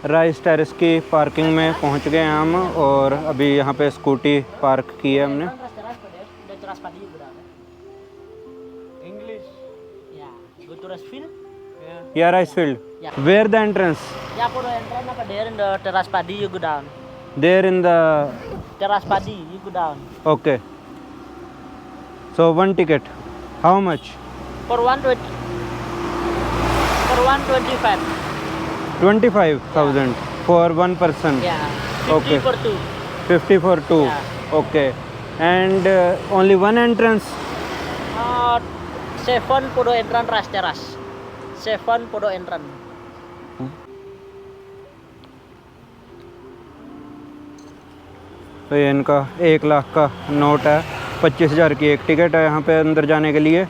Rice terrace की parking में पहुंच गए हैं हम और अभी यहाँ पे स्कूटी पार्क की है हमने। English. Yeah, go to rice field. या rice field, Yeah. Where the entrance? Yeah, for the entrance, there in the terrace paddy, you go down. There in the, Terrace paddy, you go down. Okay. So 1 ticket how much? For 120. For 125. 25,000 for 1 person. Yeah. 50 Okay. for 2. 50 फॉर 2। Yeah. Okay and only 1 entrance? 7 for the entrance rice terrace. 7 for the entrance. तो ये इनका 1 लाख का note है, 25,000 की एक ticket है यहाँ पे अंदर जाने के लिए।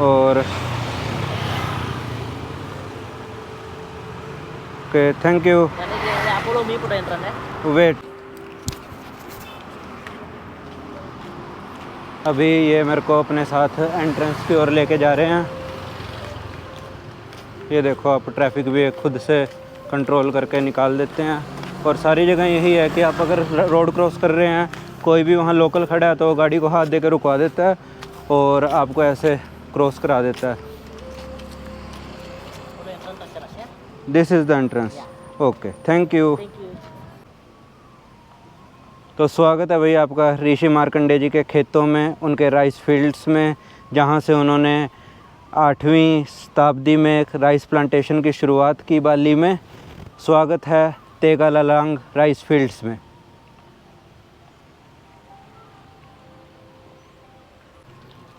और okay thank you. Then yeah, follow me for the entrance. Wait, अभी ये मेरे को अपने साथ एंट्रेंस की ओर लेके जा रहे हैं। ये देखो आप, ट्रैफिक भी खुद से कंट्रोल करके निकाल देते हैं। और सारी जगह यही है कि आप अगर रोड क्रॉस कर रहे हैं, कोई भी वहाँ लोकल खड़ा है तो गाड़ी को हाथ दे के रुकवा देता है और आपको ऐसे क्रॉस करा देता है। For the entrance rice terrace. Yeah. This is the entrance. Okay thank you. Thank you. तो स्वागत है भाई आपका ऋषि मार्कंडे जी के खेतों में, उनके राइस फील्ड्स में, जहाँ से उन्होंने 8वीं शताब्दी में एक राइस प्लांटेशन की शुरुआत की बाली में। स्वागत है तेगालालांग राइस फील्ड्स में।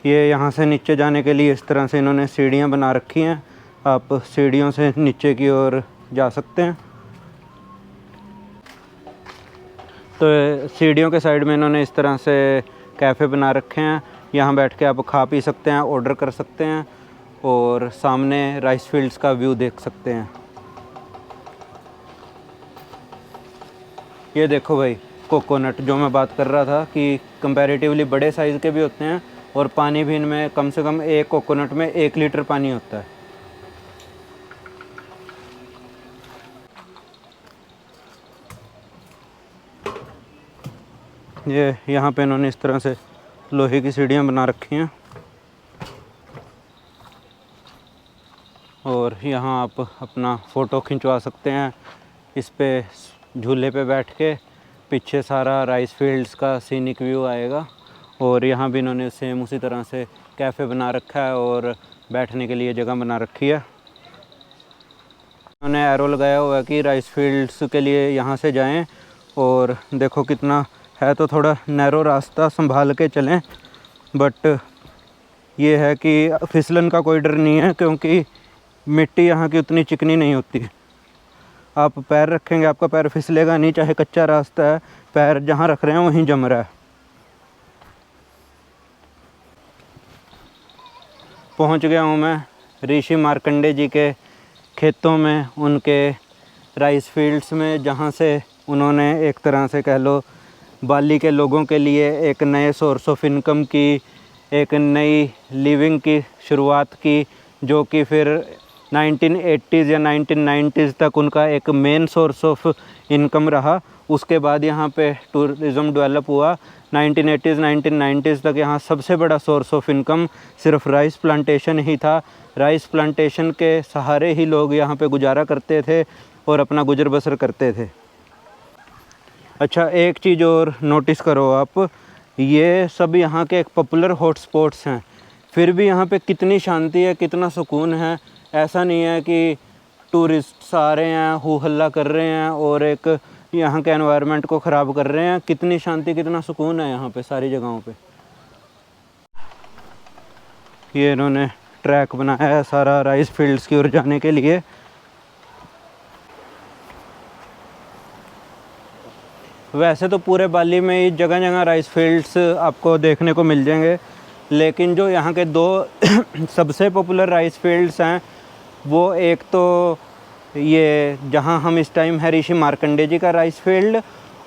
ये यहाँ से नीचे जाने के लिए इस तरह से इन्होंने सीढ़ियाँ बना रखी हैं। आप सीढ़ियों से नीचे की ओर जा सकते हैं। तो सीढ़ियों के साइड में इन्होंने इस तरह से कैफ़े बना रखे हैं। यहाँ बैठ के आप खा पी सकते हैं, ऑर्डर कर सकते हैं और सामने राइस फील्ड्स का व्यू देख सकते हैं। ये देखो भाई, कोकोनट जो मैं बात कर रहा था कि कंपैरेटिवली बड़े साइज़ के भी होते हैं और पानी भी इनमें कम से कम एक कोकोनट में 1 लीटर पानी होता है। ये यहाँ पे इन्होंने इस तरह से लोहे की सीढ़ियाँ बना रखी हैं और यहाँ आप अपना फ़ोटो खिंचवा सकते हैं इस पे झूले पे बैठ के। पीछे सारा राइस फील्ड्स का सीनिक व्यू आएगा और यहाँ भी इन्होंने सेम उसी तरह से कैफ़े बना रखा है और बैठने के लिए जगह बना रखी है। उन्होंने एरो लगाया हुआ है कि राइस फील्ड्स के लिए यहाँ से जाएं और देखो कितना है, तो थोड़ा नैरो रास्ता, संभाल के चलें। बट ये है कि फिसलन का कोई डर नहीं है क्योंकि मिट्टी यहाँ की उतनी चिकनी नहीं होती। आप पैर रखेंगे आपका पैर फिसलेगा नहीं, चाहे कच्चा रास्ता है, पैर जहाँ रख रहे हैं वहीं जम रहा है। पहुँच गया हूँ मैं ऋषि मार्कंडे जी के खेतों में, उनके राइस फील्ड्स में, जहाँ से उन्होंने एक तरह से कह लो बाली के लोगों के लिए एक नए सोर्स ऑफ इनकम की, एक नई लिविंग की शुरुआत की, जो कि फिर 1980s या 1990s तक उनका एक मेन सोर्स ऑफ इनकम रहा। उसके बाद यहाँ पे टूरिज़्म डेवलप हुआ। 1980s 1990s तक यहाँ सबसे बड़ा सोर्स ऑफ इनकम सिर्फ राइस प्लांटेशन ही था। राइस प्लांटेशन के सहारे ही लोग यहाँ पे गुजारा करते थे और अपना गुजर बसर करते थे। अच्छा, एक चीज़ और नोटिस करो आप, ये सब यहाँ के एक पॉपुलर हॉटस्पॉट्स हैं, फिर भी यहाँ पे कितनी शांति है, कितना सुकून है। ऐसा नहीं है कि टूरिस्ट्स आ रहे हैं, हो हल्ला कर रहे हैं और एक यहाँ के एनवायरनमेंट को ख़राब कर रहे हैं। कितनी शांति, कितना सुकून है यहाँ पे सारी जगहों पे। ये इन्होंने ट्रैक बनाया है सारा राइस फील्ड्स की ओर जाने के लिए। वैसे तो पूरे बाली में ही जगह जगह राइस फील्ड्स आपको देखने को मिल जाएंगे, लेकिन जो यहाँ के दो सबसे पॉपुलर राइस फील्ड्स हैं, वो एक तो ये जहाँ हम इस टाइम है ऋषि मार्कंडे जी का राइस फील्ड,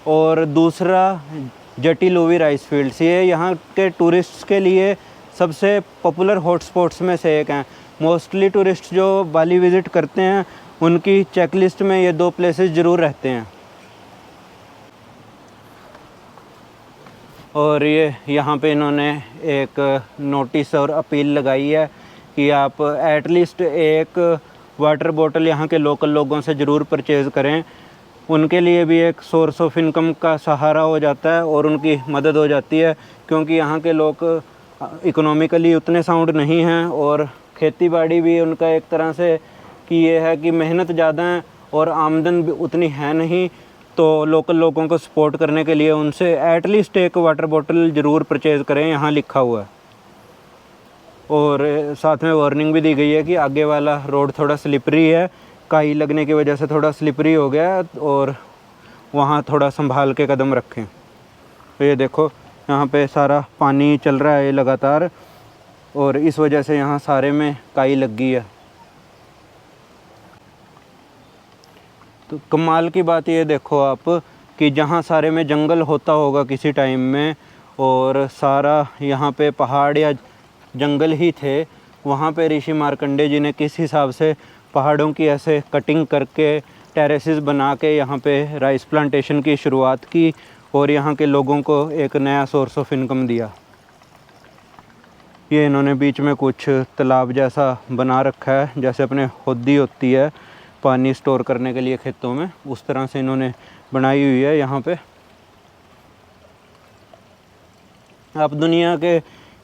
और दूसरा जटिलोवी राइस फील्ड्स। ये यहाँ के टूरिस्ट्स के लिए सबसे पॉपुलर हॉटस्पॉट्स में से एक हैं। मोस्टली टूरिस्ट जो बाली विज़िट करते हैं उनकी चेकलिस्ट में ये 2 प्लेसेस ज़रूर रहते हैं। और ये यहाँ पे इन्होंने एक नोटिस और अपील लगाई है कि आप एटलीस्ट एक वाटर बॉटल यहाँ के लोकल लोगों से ज़रूर परचेज़ करें। उनके लिए भी एक सोर्स ऑफ इनकम का सहारा हो जाता है और उनकी मदद हो जाती है, क्योंकि यहाँ के लोग इकोनॉमिकली उतने साउंड नहीं हैं और खेती बाड़ी भी उनका एक तरह से कि ये है कि मेहनत ज़्यादा है और आमदन भी उतनी है नहीं। तो लोकल लोगों को सपोर्ट करने के लिए उनसे एटलीस्ट एक वाटर बॉटल ज़रूर परचेज़ करें, यहाँ लिखा हुआ है। और साथ में वार्निंग भी दी गई है कि आगे वाला रोड थोड़ा स्लिपरी है, काई लगने की वजह से थोड़ा स्लिपरी हो गया है और वहाँ थोड़ा संभाल के कदम रखें। तो ये देखो यहाँ पे सारा पानी चल रहा है लगातार और इस वजह से यहाँ सारे में काई लग गई है। तो कमाल की बात ये देखो आप कि जहाँ सारे में जंगल होता होगा किसी टाइम में और सारा यहाँ पे पहाड़ या जंगल ही थे, वहाँ पे ऋषि मार्कंडे जी ने किस हिसाब से पहाड़ों की ऐसे कटिंग करके टेरेसेस बना के यहाँ पे राइस प्लांटेशन की शुरुआत की और यहाँ के लोगों को एक नया सोर्स ऑफ इनकम दिया। ये इन्होंने बीच में कुछ तालाब जैसा बना रखा है, जैसे अपने होदी होती है पानी स्टोर करने के लिए खेतों में, उस तरह से इन्होंने बनाई हुई है। यहाँ पे आप दुनिया के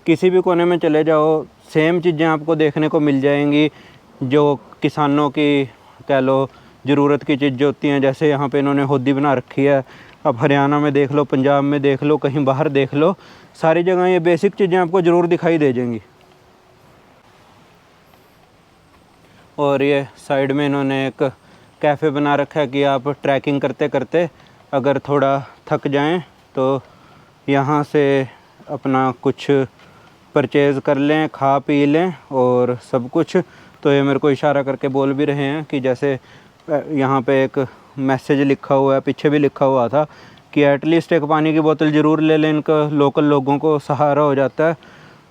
किसी भी कोने में चले जाओ, सेम चीज़ें आपको देखने को मिल जाएंगी जो किसानों की कह लो ज़रूरत की चीज़ें होती हैं। जैसे यहाँ पे इन्होंने होदी बना रखी है। अब हरियाणा में देख लो, पंजाब में देख लो, कहीं बाहर देख लो, सारी जगह ये बेसिक चीज़ें आपको ज़रूर दिखाई दे जाएंगी। और ये साइड में इन्होंने एक कैफ़े बना रखा है कि आप ट्रैकिंग करते करते अगर थोड़ा थक जाएं तो यहाँ से अपना कुछ परचेज़ कर लें, खा पी लें और सब कुछ। तो ये मेरे को इशारा करके बोल भी रहे हैं कि जैसे यहाँ पे एक मैसेज लिखा हुआ है, पीछे भी लिखा हुआ था कि एटलीस्ट एक पानी की बोतल ज़रूर ले लें। इनका लोकल लोगों को सहारा हो जाता है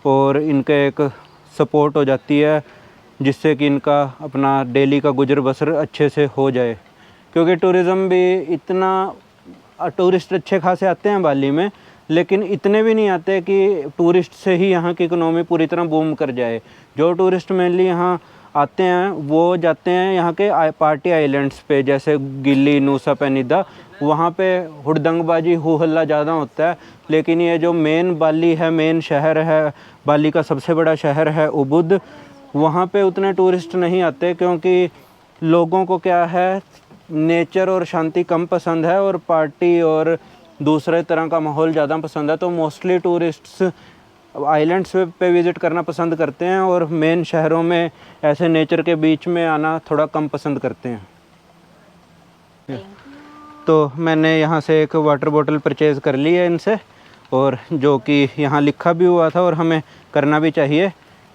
और इनके एक सपोर्ट हो जाती है, जिससे कि इनका अपना डेली का गुजर बसर अच्छे से हो जाए। क्योंकि टूरिज़्म भी इतना, टूरिस्ट अच्छे खासे आते हैं बाली में, लेकिन इतने भी नहीं आते कि टूरिस्ट से ही यहाँ की इकोनॉमी पूरी तरह बूम कर जाए। जो टूरिस्ट मेनली यहाँ आते हैं वो जाते हैं यहाँ के पार्टी आइलैंड्स पे, जैसे गिल्ली, नूसा पेनिदा, वहाँ पे हुड़दंगबाजी हो हल्ला ज़्यादा होता है। लेकिन ये जो मेन बाली है, मेन शहर है, बाली का सबसे बड़ा शहर है उबुद, वहाँ पे उतने टूरिस्ट नहीं आते क्योंकि लोगों को क्या है, नेचर और शांति कम पसंद है और पार्टी और दूसरे तरह का माहौल ज़्यादा पसंद है। तो मोस्टली टूरिस्ट्स आइलैंड्स पे विज़िट करना पसंद करते हैं और मेन शहरों में ऐसे नेचर के बीच में आना थोड़ा कम पसंद करते हैं। तो मैंने यहाँ से एक वाटर बॉटल परचेज़ कर ली है इनसे, और जो कि यहाँ लिखा भी हुआ था और हमें करना भी चाहिए।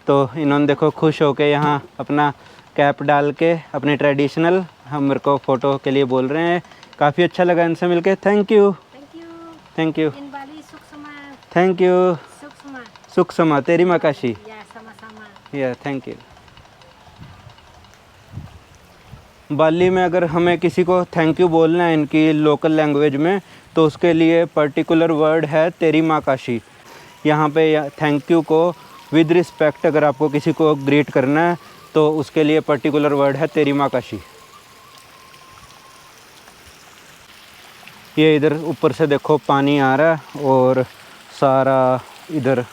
तो इन्होंने देखो खुश होके यहाँ अपना कैप डाल के अपनी ट्रेडिशनल हम मेरे को फ़ोटो के लिए बोल रहे हैं। काफ़ी अच्छा लगा इनसे मिलके। Thank you, thank you, thank you. सुख समा तेरी माकाशी। या थैंक यू। बाली में अगर हमें किसी को थैंक यू बोलना है इनकी लोकल लैंग्वेज में, तो उसके लिए पर्टिकुलर वर्ड है तेरी माकाशी। यहाँ पे थैंक यू को विद रिस्पेक्ट अगर आपको किसी को ग्रीट करना है तो उसके लिए पर्टिकुलर वर्ड है तेरी माकाशी। ये इधर ऊपर से देखो पानी आ रहा है और सारा इधर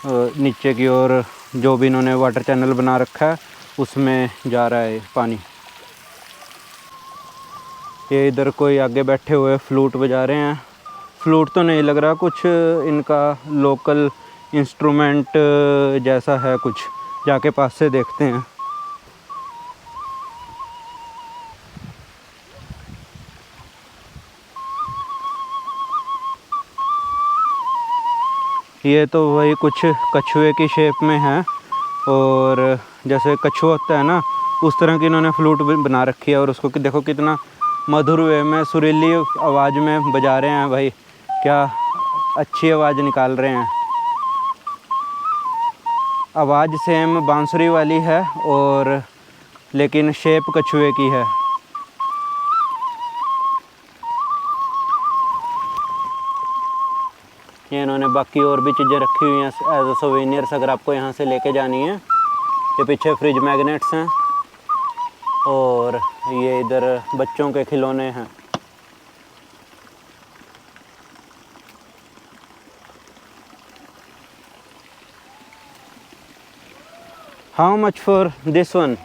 नीचे की ओर जो भी इन्होंने वाटर चैनल बना रखा है उसमें जा रहा है पानी। ये इधर कोई आगे बैठे हुए फ्लूट बजा रहे हैं। फ्लूट तो नहीं लग रहा, कुछ इनका लोकल इंस्ट्रूमेंट जैसा है कुछ, जाके पास से देखते हैं। ये तो वही कुछ कछुए की शेप में है और जैसे कछुआ होता है ना, उस तरह की इन्होंने फ्लूट बना रखी है और उसको देखो कितना मधुर वे में सुरीली आवाज़ में बजा रहे हैं। भाई क्या अच्छी आवाज़ निकाल रहे हैं। आवाज़ सेम बांसुरी वाली है और लेकिन शेप कछुए की है। ये इन्होंने बाकी और भी चीज़ें रखी हुई हैं एज अ सोवेनियर्स, अगर आपको यहाँ से लेके जानी है। ये पीछे फ्रिज मैग्नेट्स हैं और ये इधर बच्चों के खिलौने हैं। How much for this one?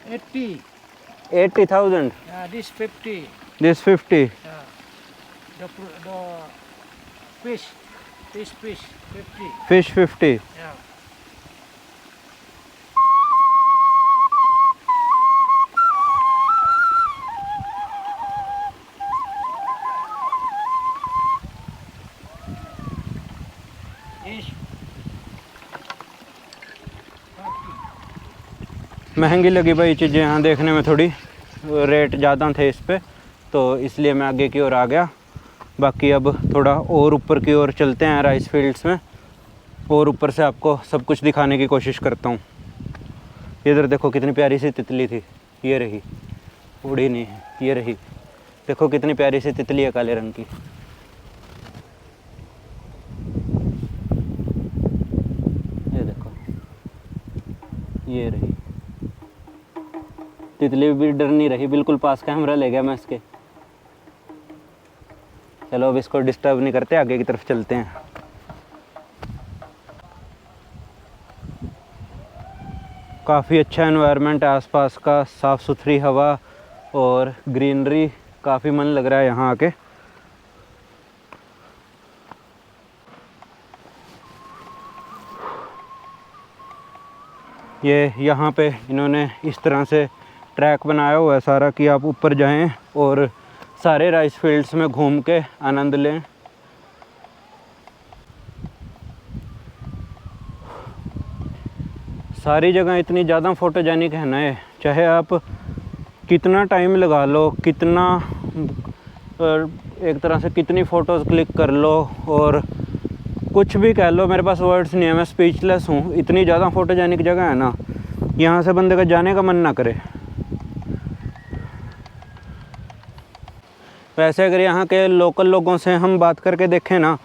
80. 80,000. This 50. This 50. The fish. This fish 50. Fish 50. Yeah. This 40. महंगी लगी भाई चीज़ें यहाँ देखने में, थोड़ी रेट ज़्यादा थे इस पे, तो इसलिए मैं आगे की ओर आ गया। बाकी अब थोड़ा और ऊपर की ओर चलते हैं राइस फील्ड्स में, और ऊपर से आपको सब कुछ दिखाने की कोशिश करता हूँ। इधर देखो कितनी प्यारी सी तितली थी, ये रही, उड़ी नहीं है, ये रही। देखो कितनी प्यारी सी तितली है काले रंग की। ये देखो, ये रही तितली भी डर नहीं रही, बिल्कुल पास कैमरा ले गया मैं इसके। चलो अब इसको डिस्टर्ब नहीं करते, आगे की तरफ चलते हैं। काफ़ी अच्छा एनवायरनमेंट है आसपास का, साफ़ सुथरी हवा और ग्रीनरी, काफ़ी मन लग रहा है यहाँ आके। ये यहाँ पे इन्होंने इस तरह से ट्रैक बनाया हुआ है सारा कि आप ऊपर जाएं और सारे राइस फील्ड्स में घूम के आनंद लें। सारी जगह इतनी ज़्यादा फ़ोटोजेनिक है ना, ये चाहे आप कितना टाइम लगा लो, कितना एक तरह से कितनी फ़ोटोज़ क्लिक कर लो और कुछ भी कह लो, मेरे पास वर्ड्स नहीं है, मैं स्पीचलेस हूँ। इतनी ज़्यादा फ़ोटोजेनिक जगह है ना, यहाँ से बंदे का जाने का मन ना करे। वैसे अगर यहाँ के लोकल लोगों से हम बात करके देखें ना,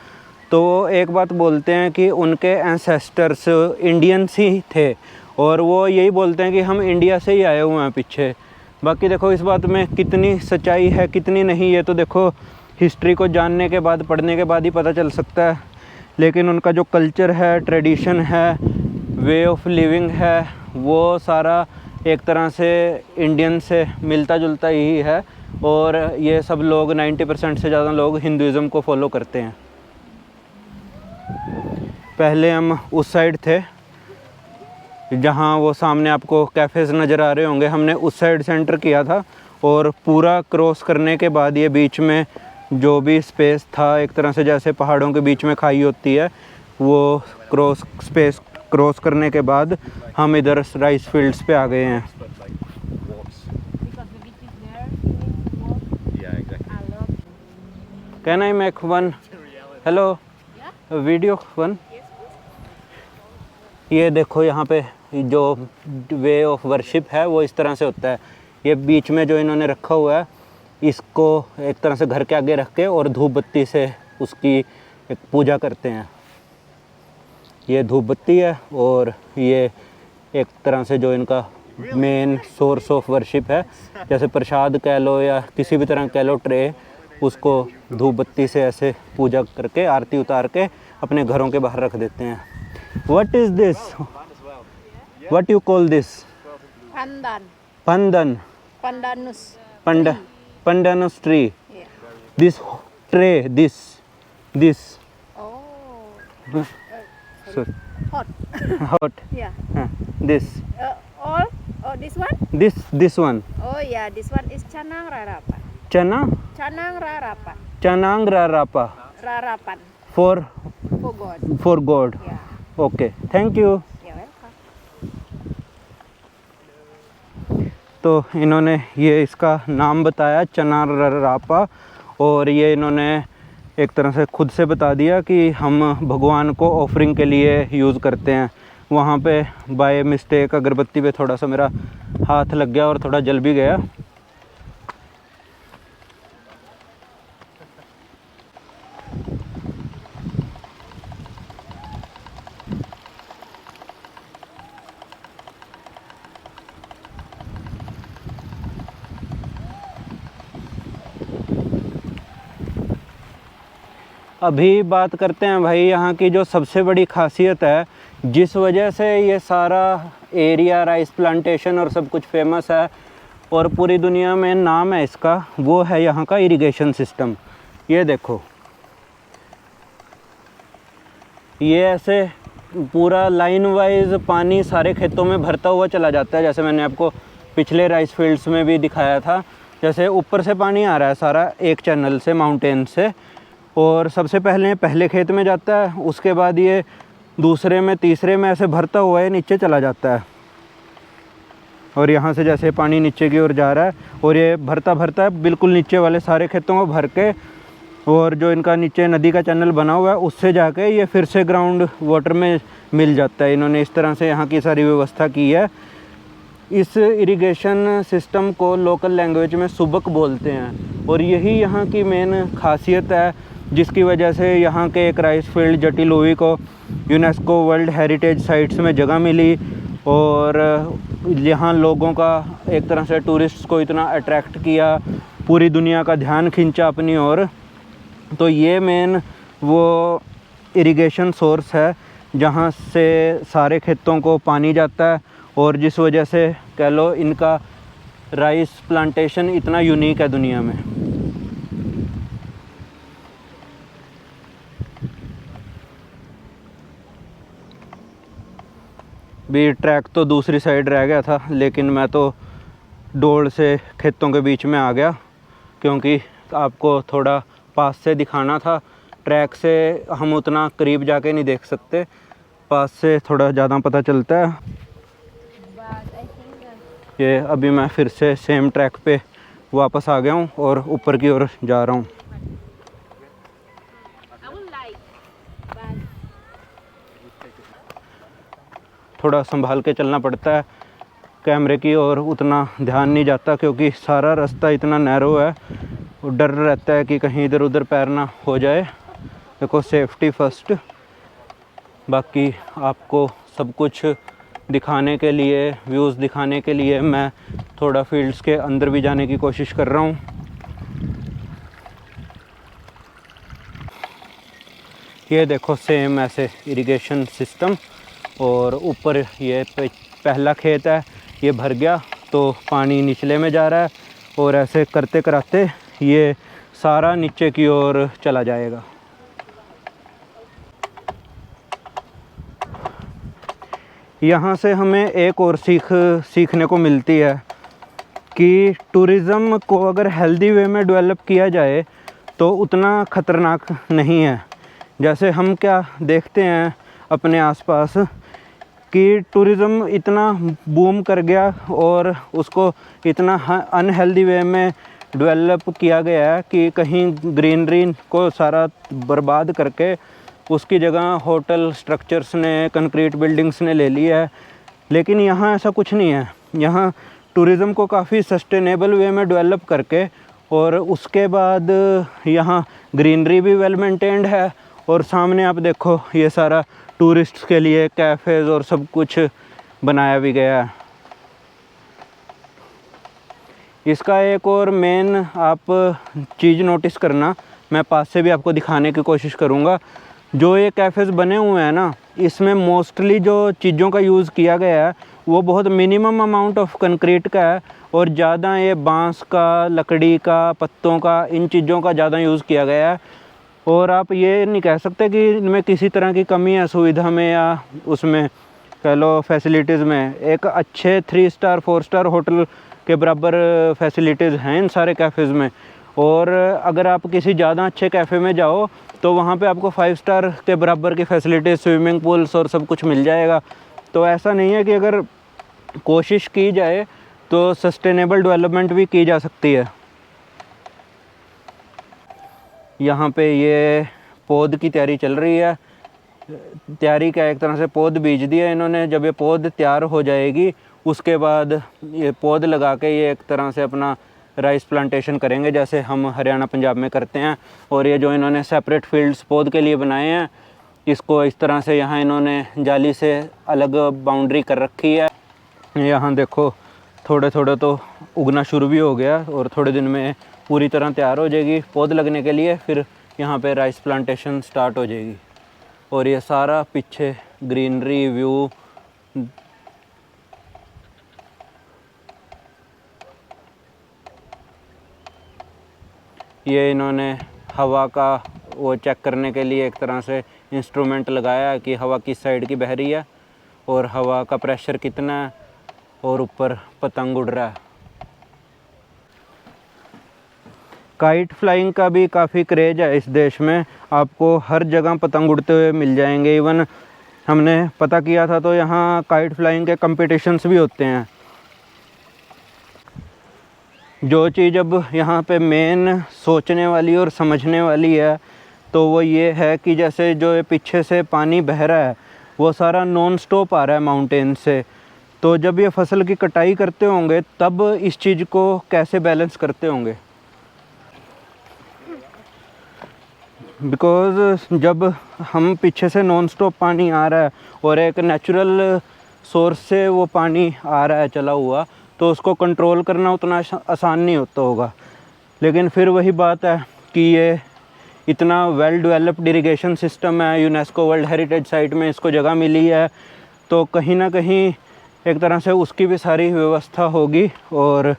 तो वो एक बात बोलते हैं कि उनके एंसेस्टर्स इंडियंस ही थे, और वो यही बोलते हैं कि हम इंडिया से ही आए हुए हैं पीछे। बाकी देखो इस बात में कितनी सच्चाई है कितनी नहीं, ये तो देखो हिस्ट्री को जानने के बाद, पढ़ने के बाद ही पता चल सकता है। लेकिन उनका जो कल्चर है, ट्रेडिशन है, वे ऑफ लिविंग है, वो सारा एक तरह से इंडियन से मिलता जुलता ही है। और ये सब लोग 90% से ज़्यादा लोग हिंदुज़म को फॉलो करते हैं। पहले हम उस साइड थे जहाँ वो सामने आपको कैफ़ेज़ नज़र आ रहे होंगे, हमने उस साइड से एंटर किया था, और पूरा क्रॉस करने के बाद ये बीच में जो भी स्पेस था, एक तरह से जैसे पहाड़ों के बीच में खाई होती है, वो स्पेस क्रॉस करने के बाद हम इधर राइस फील्ड्स पे आ गए हैं। Can I make one hello video one? ये देखो यहाँ पे जो वे ऑफ वर्शिप है वो इस तरह से होता है। ये बीच में जो इन्होंने रखा हुआ है, इसको एक तरह से घर के आगे रख के और धूप बत्ती से उसकी एक पूजा करते हैं। ये धूप बत्ती है और ये एक तरह से जो इनका मेन सोर्स ऑफ वर्शिप है, जैसे प्रसाद कह लो या किसी भी तरह कह लो ट्रे, उसको धूप बत्ती से ऐसे पूजा करके आरती उतार के अपने घरों के बाहर रख देते हैं। What is this? What you call this? Pandan. Pandan. Pandanus. Pandanus tree. Yeah. This tray, this. Oh. Sorry. Hot. Hot. Yeah. This. All? Oh, this one? This one. Oh, yeah. This one is Canang Rarapan. Chana. Canang Rarapan. Chanang rarapa. Rarapan. For For God. God. Yeah. Okay. Thank you. You're welcome. तो इन्होंने ये इसका नाम बताया चना रापा, और ये इन्होंने एक तरह से खुद से बता दिया कि हम भगवान को ऑफरिंग के लिए यूज़ करते हैं। वहाँ पे बाय मिस्टेक अगरबत्ती पे थोड़ा सा मेरा हाथ लग गया और थोड़ा जल भी गया। अभी बात करते हैं भाई यहाँ की जो सबसे बड़ी खासियत है, जिस वजह से ये सारा एरिया राइस प्लांटेशन और सब कुछ फेमस है और पूरी दुनिया में नाम है इसका, वो है यहाँ का इरिगेशन सिस्टम। ये देखो, ये ऐसे पूरा लाइन वाइज पानी सारे खेतों में भरता हुआ चला जाता है। जैसे मैंने आपको पिछले राइस फील्ड्स में भी दिखाया था, जैसे ऊपर से पानी आ रहा है सारा एक चैनल से, माउंटेन से, और सबसे पहले खेत में जाता है, उसके बाद ये दूसरे में तीसरे में ऐसे भरता हुआ है नीचे चला जाता है। और यहाँ से जैसे पानी नीचे की ओर जा रहा है और ये भरता भरता है बिल्कुल नीचे वाले सारे खेतों को भर के, और जो इनका नीचे नदी का चैनल बना हुआ है उससे जाके ये फिर से ग्राउंड वाटर में मिल जाता है। इन्होंने इस तरह से यहाँ की सारी व्यवस्था की है। इस इरिगेशन सिस्टम को लोकल लैंग्वेज में सुबक बोलते हैं और यही यहाँ की मेन खासियत है, जिसकी वजह से यहाँ के एक राइस फील्ड जटिलोई को यूनेस्को वर्ल्ड हेरिटेज साइट्स में जगह मिली और यहाँ लोगों का एक तरह से टूरिस्ट्स को इतना अट्रैक्ट किया, पूरी दुनिया का ध्यान खींचा अपनी ओर। तो ये मेन वो इरिगेशन सोर्स है जहाँ से सारे खेतों को पानी जाता है और जिस वजह से कह लो इनका राइस प्लांटेशन इतना यूनिक है दुनिया में। भी ट्रैक तो दूसरी साइड रह गया था, लेकिन मैं तो डोल से खेतों के बीच में आ गया क्योंकि आपको थोड़ा पास से दिखाना था। ट्रैक से हम उतना करीब जाके नहीं देख सकते, पास से थोड़ा ज़्यादा पता चलता है। ये अभी मैं फिर से सेम ट्रैक पे वापस आ गया हूँ और ऊपर की ओर जा रहा हूँ। थोड़ा संभाल के चलना पड़ता है, कैमरे की ओर उतना ध्यान नहीं जाता क्योंकि सारा रास्ता इतना नैरो है, डर रहता है कि कहीं इधर उधर पैर ना हो जाए। देखो, सेफ्टी फर्स्ट। बाकी आपको सब कुछ दिखाने के लिए, व्यूज़ दिखाने के लिए मैं थोड़ा फील्ड्स के अंदर भी जाने की कोशिश कर रहा हूँ। ये देखो, सेम ऐसे इरिगेशन सिस्टम, और ऊपर ये पहला खेत है, ये भर गया तो पानी निचले में जा रहा है और ऐसे करते कराते ये सारा नीचे की ओर चला जाएगा। यहाँ से हमें एक और सीखने को मिलती है कि टूरिज़्म को अगर हेल्दी वे में डेवलप किया जाए तो उतना ख़तरनाक नहीं है। जैसे हम क्या देखते हैं अपने आसपास कि टूरिज़्म इतना बूम कर गया और उसको इतना अनहेल्दी वे में डेवलप किया गया है कि कहीं ग्रीनरी को सारा बर्बाद करके उसकी जगह होटल स्ट्रक्चर्स ने, कंक्रीट बिल्डिंग्स ने ले ली है। लेकिन यहाँ ऐसा कुछ नहीं है। यहाँ टूरिज़्म को काफ़ी सस्टेनेबल वे में डेवलप करके और उसके बाद यहाँ ग्रीनरी भी वेल मेंटेन्ड है और सामने आप देखो ये सारा टूरिस्ट्स के लिए कैफ़ेज़ और सब कुछ बनाया भी गया है। इसका एक और मेन आप चीज़ नोटिस करना, मैं पास से भी आपको दिखाने की कोशिश करूँगा। जो ये कैफ़ेज़ बने हुए हैं ना, इसमें मोस्टली जो चीज़ों का यूज़ किया गया है वो बहुत मिनिमम अमाउंट ऑफ कंक्रीट का है और ज़्यादा ये बांस का, लकड़ी का, पत्तों का, इन चीज़ों का ज़्यादा यूज़ किया गया है। और आप ये नहीं कह सकते कि इनमें किसी तरह की कमी है सुविधा में या उसमें कह लो फैसिलिटीज़ में। एक अच्छे 3 स्टार 4 स्टार होटल के बराबर फैसिलिटीज़ हैं इन सारे कैफ़ेज़ में। और अगर आप किसी ज़्यादा अच्छे कैफ़े में जाओ तो वहाँ पे आपको 5 स्टार के बराबर की फैसिलिटीज़, स्विमिंग पूल्स और सब कुछ मिल जाएगा। तो ऐसा नहीं है कि अगर कोशिश की जाए तो सस्टेनेबल डेवलपमेंट भी की जा सकती है। यहाँ पे ये पौध की तैयारी चल रही है। तैयारी का एक तरह से पौध बीज दिया इन्होंने। जब ये पौध तैयार हो जाएगी उसके बाद ये पौध लगा के ये एक तरह से अपना राइस प्लांटेशन करेंगे, जैसे हम हरियाणा पंजाब में करते हैं। और ये जो इन्होंने सेपरेट फील्ड्स पौध के लिए बनाए हैं, इसको इस तरह से यहाँ इन्होंने जाली से अलग बाउंड्री कर रखी है। यहाँ देखो थोड़े थोड़े तो उगना शुरू भी हो गया और थोड़े दिन में पूरी तरह तैयार हो जाएगी पौध लगने के लिए। फिर यहाँ पे राइस प्लांटेशन स्टार्ट हो जाएगी। और ये सारा पीछे ग्रीनरी व्यू, ये इन्होंने हवा का वो चेक करने के लिए एक तरह से इंस्ट्रूमेंट लगाया है कि हवा किस साइड की बह रही है और हवा का प्रेशर कितना है और ऊपर पतंग उड़ रहा है। काइट फ्लाइंग का भी काफ़ी क्रेज़ है इस देश में, आपको हर जगह पतंग उड़ते हुए मिल जाएंगे। इवन हमने पता किया था तो यहाँ काइट फ्लाइंग के कंपटीशंस भी होते हैं। जो चीज़ अब यहाँ पे मेन सोचने वाली और समझने वाली है तो वो ये है कि जैसे जो ये पीछे से पानी बह रहा है वो सारा नॉन स्टॉप आ रहा है माउंटेन से, तो जब ये फसल की कटाई करते होंगे तब इस चीज़ को कैसे बैलेंस करते होंगे। बिकॉज़ जब हम पीछे से नॉन स्टॉप पानी आ रहा है और एक नेचुरल सोर्स से वो पानी आ रहा है चला हुआ, तो उसको कंट्रोल करना उतना आसान नहीं होता होगा। लेकिन फिर वही बात है कि ये इतना वेल डेवलप्ड इरिगेशन सिस्टम है, यूनेस्को वर्ल्ड हेरिटेज साइट में इसको जगह मिली है, तो कहीं ना कहीं एक तरह से उसकी भी सारी व्यवस्था होगी। और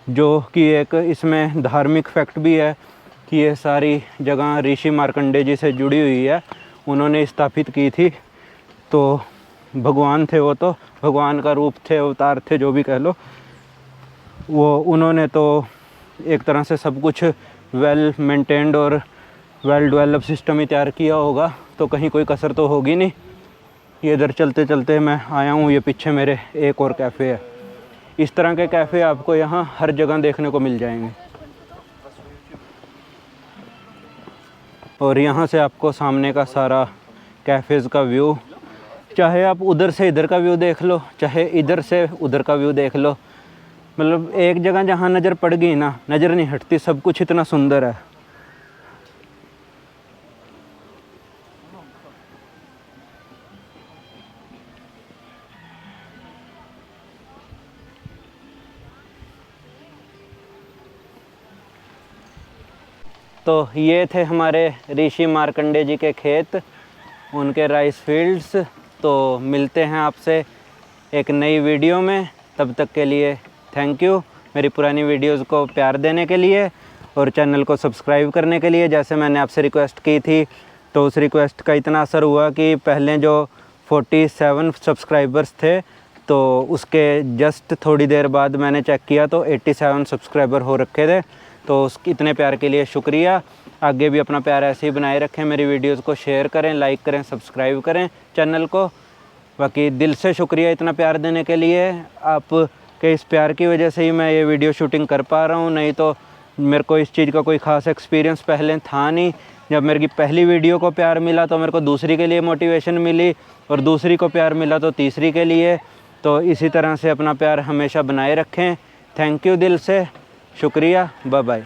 जो कि एक इसमें धार्मिक फैक्ट भी है कि ये सारी जगह ऋषि मार्कंडे जी से जुड़ी हुई है, उन्होंने स्थापित की थी। तो भगवान थे वो, तो भगवान का रूप थे, अवतार थे, जो भी कह लो, वो उन्होंने तो एक तरह से सब कुछ वेल मेंटेन्ड और वेल डेवलप सिस्टम ही तैयार किया होगा, तो कहीं कोई कसर तो होगी नहीं। ये इधर चलते चलते मैं आया हूँ, ये पीछे मेरे एक और कैफ़े है। इस तरह के कैफ़े आपको यहाँ हर जगह देखने को मिल जाएंगे। और यहाँ से आपको सामने का सारा कैफ़ेज़ का व्यू, चाहे आप उधर से इधर का व्यू देख लो, चाहे इधर से उधर का व्यू देख लो, मतलब एक जगह जहाँ नज़र पड़ गई ना, नज़र नहीं हटती, सब कुछ इतना सुंदर है। तो ये थे हमारे ऋषि मार्कंडे जी के खेत, उनके राइस फील्ड्स। तो मिलते हैं आपसे एक नई वीडियो में, तब तक के लिए थैंक यू मेरी पुरानी वीडियोस को प्यार देने के लिए और चैनल को सब्सक्राइब करने के लिए। जैसे मैंने आपसे रिक्वेस्ट की थी, तो उस रिक्वेस्ट का इतना असर हुआ कि पहले जो 47 सब्सक्राइबर्स थे, तो उसके जस्ट थोड़ी देर बाद मैंने चेक किया तो 87 सब्सक्राइबर हो रखे थे। तो उस इतने प्यार के लिए शुक्रिया। आगे भी अपना प्यार ऐसे ही बनाए रखें, मेरी वीडियोस को शेयर करें, लाइक करें, सब्सक्राइब करें चैनल को। बाकी दिल से शुक्रिया इतना प्यार देने के लिए। आपके इस प्यार की वजह से ही मैं ये वीडियो शूटिंग कर पा रहा हूँ, नहीं तो मेरे को इस चीज़ का कोई ख़ास एक्सपीरियंस पहले था नहीं। जब मेरी पहली वीडियो को प्यार मिला तो मेरे को दूसरी के लिए मोटिवेशन मिली, और दूसरी को प्यार मिला तो तीसरी के लिए। तो इसी तरह से अपना प्यार हमेशा बनाए रखें। थैंक यू दिल से, शुक्रिया, बाय बाय।